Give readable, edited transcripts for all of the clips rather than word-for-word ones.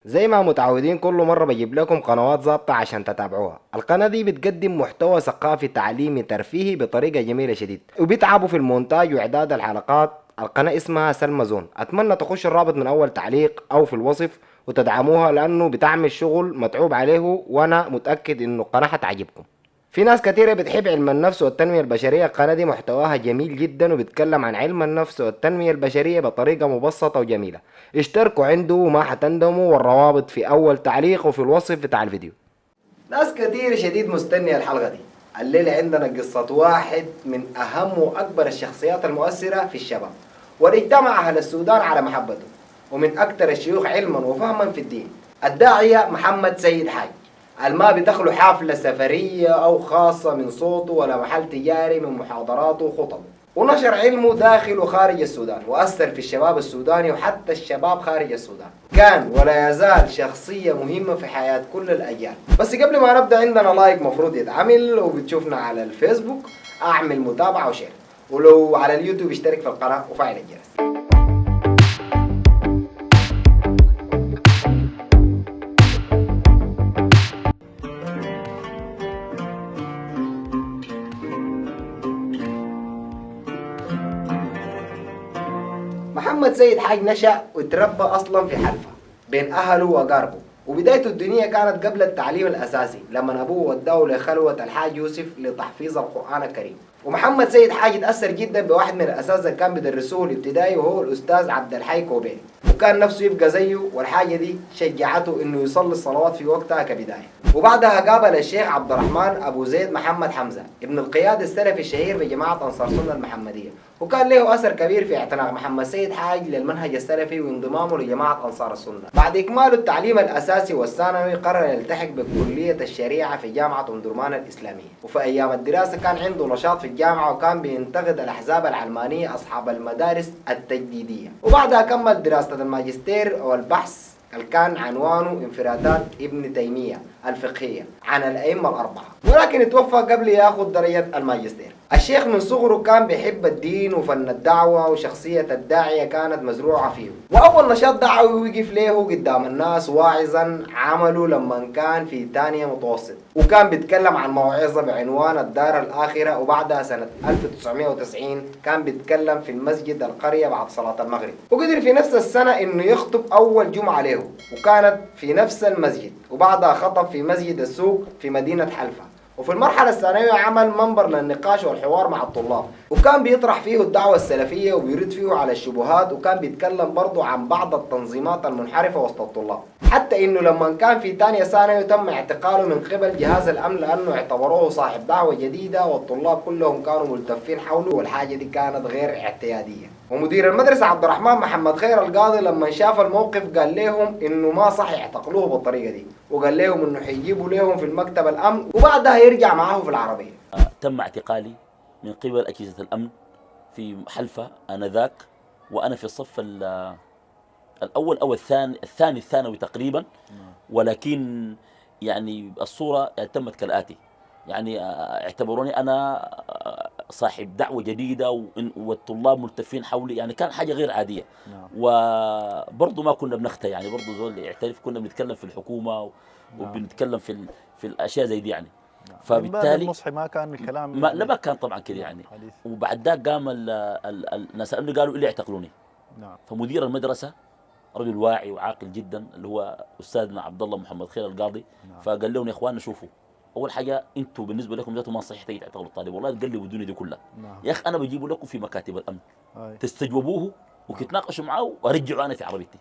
زي ما متعودين كل مرة بجيب لكم قنوات ظابطة عشان تتابعوها. القناة دي بتقدم محتوى ثقافي تعليمي ترفيهي بطريقة جميلة شديد، وبيتعبوا في المونتاج وإعداد الحلقات. القناة اسمها سلمى زون. أتمنى تخش الرابط من أول تعليق أو في الوصف وتدعموها، لأنه بتعمل شغل متعوب عليه، وأنا متأكد إنه القناة هتعجبكم. في ناس كتيرة بتحب علم النفس والتنمية البشرية. القناة دي محتواها جميل جدا وبتتكلم عن علم النفس والتنمية البشرية بطريقة مبسطة وجميلة. اشتركوا عنده وما حتندموا، والروابط في أول تعليق وفي الوصف بتاع الفيديو. ناس كتير شديد مستنية الحلقة دي. الليلة عندنا قصة واحد من أهم وأكبر الشخصيات المؤثرة في الشباب، واجتمع أهل السودان على محبته، ومن أكثر الشيوخ علما وفهما في الدين، الداعية محمد سيد حاج. الما بتخلو حفلة سفرية أو خاصة من صوته، ولا محل تجاري من محاضراته وخطبه. ونشر علمه داخل وخارج السودان، وأثر في الشباب السوداني وحتى الشباب خارج السودان. كان ولا يزال شخصية مهمة في حياة كل الأجيال. بس قبل ما نبدأ، عندنا لايك مفروض يتعمل، وبتشوفنا على الفيسبوك أعمل متابعة وشير، ولو على اليوتيوب اشترك في القناة وفعل الجرس. محمد سيد حاج نشأ وتربى أصلا في حلفا بين أهله وأقاربه، وبدايته الدينية كانت قبل التعليم الأساسي لما أبوه وداه لخلوة الحاج يوسف لتحفيظ القرآن الكريم. ومحمد سيد حاج تأثر جدا بواحد من الأساتذة اللي كان بيدرسوه الابتدائي، وهو الأستاذ عبد الحي كوبيري، وكان نفسه يبقى زيه، والحاجة دي شجعته إنه يصلي الصلوات في وقتها كبداية. وبعدها قابل الشيخ عبد الرحمن أبو زيد محمد حمزة ابن القياد السلفي الشهير بجماعة أنصار سنة المحمدية، وكان له أثر كبير في اعتناق محمد سيد حاج للمنهج السلفي وانضمامه لجماعة أنصار السنة. بعد إكمال التعليم الأساسي والثانوي قرر يلتحق بكلية الشريعة في جامعة أم درمان الإسلامية. وفي أيام الدراسة كان عنده نشاط في الجامعة، وكان بينتقد الأحزاب العلمانية أصحاب المدارس التجديدية. وبعدها كمل دراسة الماجستير والبحث اللي كان عنوانه انفرادات ابن تيمية الفقهية عن الأئمة الأربعة، ولكن توفى قبل ياخذ درجة الماجستير. الشيخ من صغره كان بيحب الدين وفن الدعوة، وشخصية الداعية كانت مزروعة فيه. وأول نشاط دعوي وقف له قدام الناس واعظا عمله لما كان في ثانية متوسط، وكان بيتكلم عن موعظة بعنوان الدار الآخرة. وبعدها سنة 1990 كان بيتكلم في المسجد القرية بعد صلاة المغرب. وقدر في نفس السنة إنه يخطب أول جمعة له، وكانت في نفس المسجد. وبعدها خطب في مسجد السوق في مدينة حلفا. وفي المرحلة الثانوية عمل منبر للنقاش والحوار مع الطلاب، وكان بيطرح فيه الدعوة السلفية وبيرد فيه على الشبهات، وكان بيتكلم برضه عن بعض التنظيمات المنحرفة وسط الطلاب. حتى انه لما كان في ثانية ثانوي تم اعتقاله من قبل جهاز الامن، لانه اعتبروه صاحب دعوة جديدة، والطلاب كلهم كانوا ملتفين حوله، والحاجة دي كانت غير اعتيادية. ومدير المدرسة عبد الرحمن محمد خير القاضي لما شاف الموقف قال لهم انه ما صح يعتقلوه بالطريقة دي، وقال لهم انه حيجيبوا لهم في المكتب الامن وبعدها يرجع معاه في العربية. تم اعتقالي من قبل أجهزة الأمن في حلفة آنذاك، وأنا في الصف الأول أو الثاني الثانوي تقريبا. ولكن يعني الصورة تمت كالآتي: يعني اعتبروني أنا صاحب دعوة جديدة والطلاب ملتفين حولي، يعني كان حاجة غير عادية. وبرضه ما كنا بنختى، يعني برضه زول يعترف كنا بنتكلم في الحكومة وبنتكلم في الأشياء زي دي يعني. فبالتالي المصحي ما كان الكلام لا ما كان طبعا كده يعني. وبعد ذاك قام الناس قالوا اللي اعتقلوني. فمدير المدرسة رجل واعي وعاقل جدا اللي هو أستاذنا عبد الله محمد خير القاضي، فقال لهم يا إخواننا شوفوا، أول حاجة أنتوا بالنسبة لكم ذاته ما صحيح تيجي تعتقلوا الطالب، والله تقلبوا الدنيا دي كلها. يا أخي أنا بجيبه لكم في مكاتب الأمن تستجوبوه وتتناقشوا معه وأرجعوا أنا في عربيتي.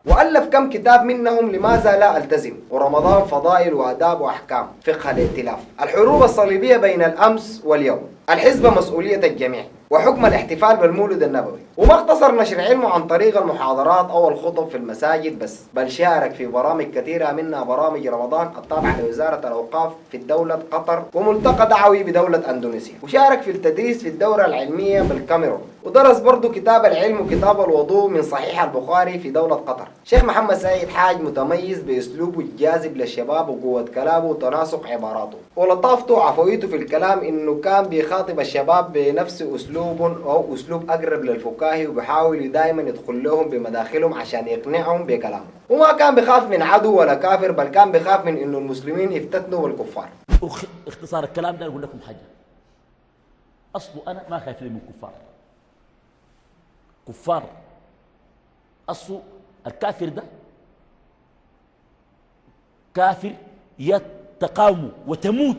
وألف كم كتاب منهم لماذا لا ألتزم، ورمضان فضائل وآداب وأحكام، فقه الائتلاف، الحروب الصليبية بين الأمس واليوم، الحزب مسؤولية الجميع، وحكم الاحتفال بالمولد النبوي. وما اقتصر نشر علمه عن طريق المحاضرات أو الخطب في المساجد بس، بل شارك في برامج كثيرة، منها برامج رمضان التابعة لوزارة الأوقاف في دولة قطر، وملتقى دعوي بدولة أندونيسيا. وشارك في التدريس في الدورة العلمية بالكاميرون، ودرس برضه كتاب العلم وكتاب الوضوء من صحيح البخاري في دولة قطر. شيخ محمد سيد حاج متميز بأسلوبه الجاذب للشباب وقوة كلامه وتناسق عباراته ولطافته وعفويته في الكلام، إنه كان بيخاطب الشباب بنفس أسلوب أو أسلوب أقرب للفكاهي، وبيحاول دائما يدخل لهم بمداخلهم عشان يقنعهم بكلامه، وما كان بيخاف من عدو ولا كافر، بل كان بيخاف من إنه المسلمين يفتتنوا بالكفار. اختصار الكلام ده أقول لكم حاجة، أصله أنا ما خايف لي من كفار. أصله الكافر ده كافر يتقاوم وتموت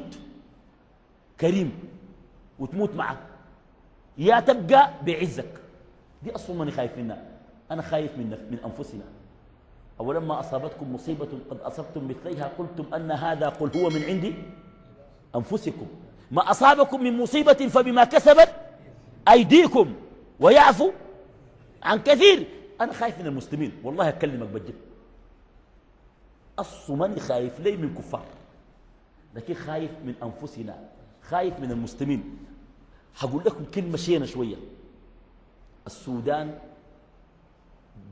كريم وتموت معه، يا تبقى بعزك. دي أصله ماني خايف منها، أنا خايف من أنفسنا. أولما أصابتكم مصيبة قد أصبتم مثليها قلتم أن هذا، قل هو من عندي أنفسكم، ما أصابكم من مصيبة فبما كسبت أيديكم ويعفو عن كثير. أنا خايف من المسلمين، والله أكلمك بجد، أصل ماني خايف لي من كفار، لكن خايف من أنفسنا، خايف من المسلمين. هقول لكم كلمة شينة شوية. السودان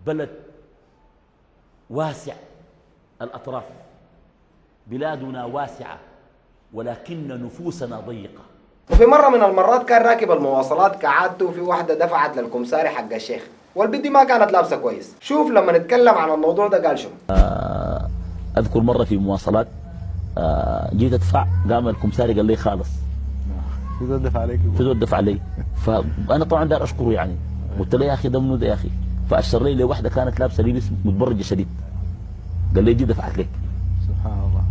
بلد واسع الأطراف، بلادنا واسعة ولكن نفوسنا ضيقة. وفي مرة من المرات كان راكب المواصلات كعادته، وفي واحدة دفعت للكمساري حق الشيخ، والبنت ما كانت لابسة كويس. شوف لما نتكلم عن الموضوع ده قال شنو. أذكر مرة في مواصلات جيت أدفع، قام الكمساري قال لي خالص في زول دفع عليك، في زول دفع علي. فأنا طبعا دار أشكره يعني، قلت له يا أخي ده منو ده يا أخي، فأشر لي واحدة كانت لابسة لبس متبرجة شديد، قال لي دي دفعت لك. سبحان الله.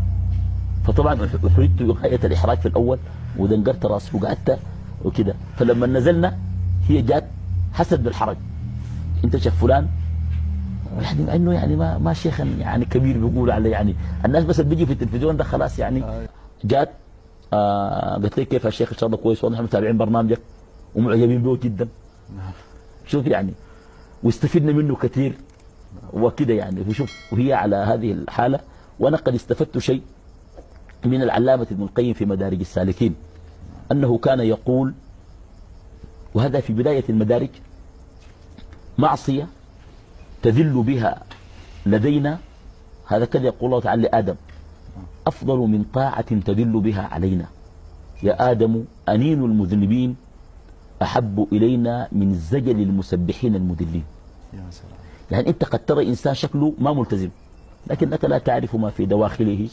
فطبعا أحرجت غاية الإحراج في الأول، ودنقرت راسي وقعدت وكده. فلما نزلنا هي جات حست بالحرج، انت شايف فلان يعني، مع انه يعني ما شيخ يعني كبير بيقول عليه، يعني الناس بس بيجي في التلفزيون ده خلاص يعني. جات قلت لي كيف يا شيخ، ان شاء الله كويس، واضح متابعين برنامجك ومعجبين به جدا. شوف يعني، واستفدنا منه كثير وكده يعني. وشوف، وهي على هذه الحالة، وانا قد استفدت شيء من العلامة ابن القيم في مدارج السالكين، أنه كان يقول، وهذا في بداية المدارج: معصية تذل بها لدينا، هذا كذا يقول الله تعالى لآدم، أفضل من طاعة تذل بها علينا. يا آدم أنين المذنبين أحب إلينا من زجل المسبحين المذلين. يعني أنت قد ترى إنسان شكله ما ملتزم، لكنك لا تعرف ما في دواخله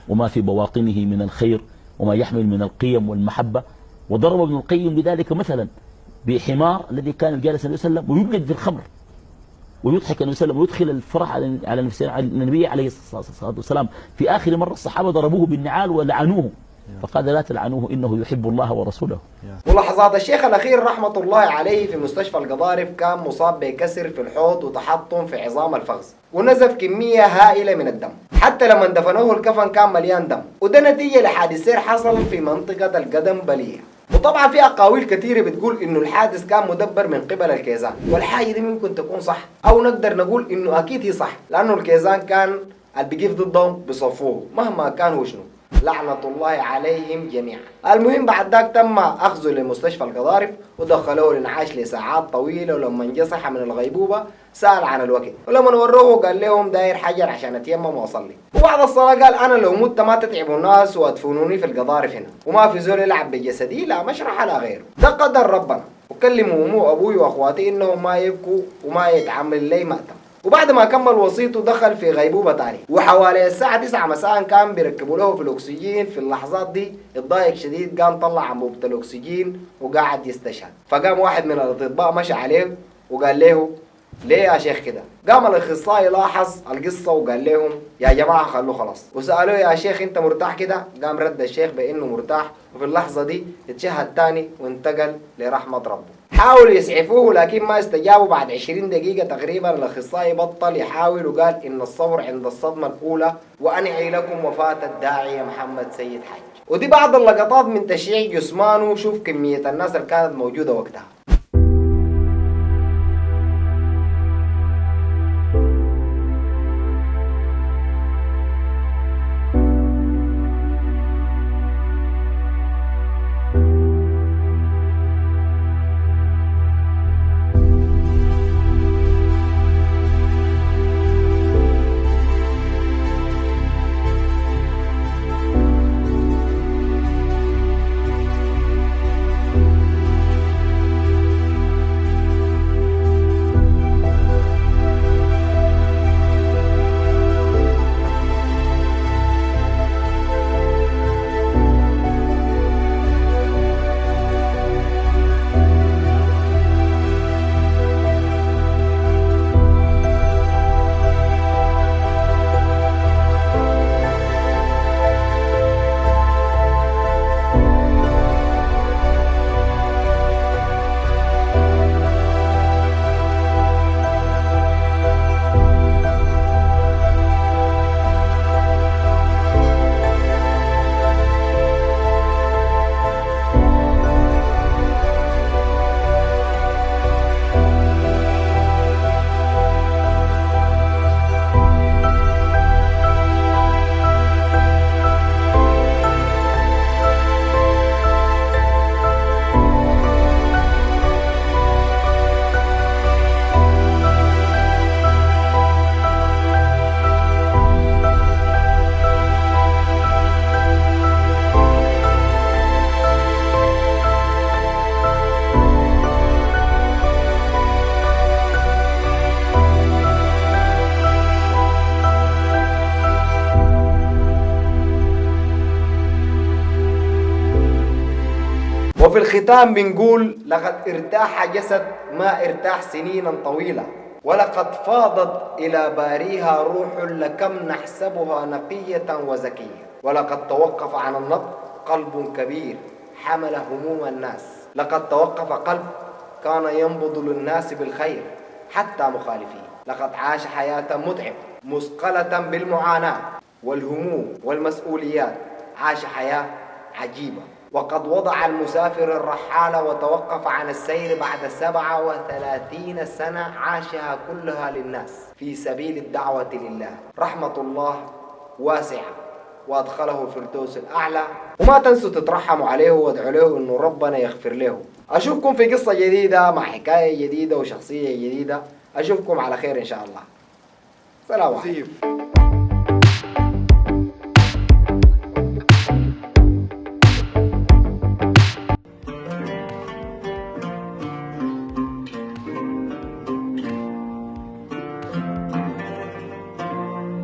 وما في بواطنه من الخير وما يحمل من القيم والمحبة. وضرب ابن القيم بذلك مثلا بحمار الذي كان جالس النبي صلى الله عليه وسلم ويبلد في الخمر ويضحك النبي صلى الله عليه وسلم ويدخل الفرح على النبي عليه الصلاة والسلام. في آخر مرة الصحابة ضربوه بالنعال ولعنوه، فقال لا تلعنوه إنه يحب الله ورسوله. ملاحظات الشيخ الأخير رحمة الله عليه في مستشفى القضارف، كان مصاب بكسر في الحوض وتحطم في عظام الفخذ، ونزف كمية هائلة من الدم، حتى لما دفنوه الكفن كان مليان دم، وده نتيجة لحادث سير حصل في منطقة القدم بلية. وطبعا في أقاويل كثيرة بتقول إنه الحادث كان مدبر من قبل الكيزان، والحاجة دي ممكن تكون صح، أو نقدر نقول إنه أكيد هي صح، لأنه الكيزان كان اللي بيقف ضدهم بصفوه مهما كان هو شنو، لعنة الله عليهم جميعا. المهم بعد ذاك تم أخذه لمستشفى القضارف ودخلوه للانعاش لساعات طويلة، ولما جه صحى من الغيبوبة سأل عن الوقت، ولما وروه قال لهم داير حجر عشان أتيمم وأصلي. وبعد الصلاة قال أنا لو مت ما تتعبوا الناس وأدفنوني في القضارف هنا، وما في زول يلعب بجسدي لا مشرح لا غيره، ده قدر ربنا. وكلموا أمه وأبوي وأخواتي إنهم ما يبكوا وما يتعمل لي مأتم. وبعد ما كمل وصيته دخل في غيبوبة تاني، وحوالي الساعة 9 مساء كان بيركبوا له في الأكسجين. في اللحظات دي اتضايق شديد، قام طلع أنبوبة الأكسجين وقاعد يستشهد. فقام واحد من الأطباء مشى عليه وقال له ليه يا شيخ كده؟ قام الأخصائي لاحظ القصة وقال لهم يا جماعة خلوه خلاص، وسألوه يا شيخ أنت مرتاح كده؟ قام رد الشيخ بأنه مرتاح، وفي اللحظة دي اتشهد تاني وانتقل لرحمة ربه. حاولوا يسعفوه لكن ما استجابوا. بعد 20 دقيقة تقريبا الأخصائي بطل يحاول وقال إن الصبر عند الصدمة الأولى، وأنعي لكم وفاة الداعية محمد سيد حاج. ودي بعض اللقطات من تشييع جثمانه. شوف كمية الناس اللي كانت موجودة وقتها. وفي الختام بنقول لقد ارتاح جسد ما ارتاح سنينا طويلة، ولقد فاضت إلى باريها روح لكم نحسبها نقية وزكية، ولقد توقف عن النبض قلب كبير حمل هموم الناس، لقد توقف قلب كان ينبض للناس بالخير حتى مخالفيه، لقد عاش حياة متعبة مثقلة بالمعاناة والهموم والمسؤوليات، عاش حياة عجيبة، وقد وضع المسافر الرحالة وتوقف عن السير بعد 37 سنة عاشها كلها للناس في سبيل الدعوة لله. رحمة الله واسعة وأدخله فردوس الأعلى. وما تنسوا تترحموا عليه وادعوا له إنه ربنا يغفر له. أشوفكم في قصة جديدة مع حكاية جديدة وشخصية جديدة. أشوفكم على خير إن شاء الله. سلام عليكم.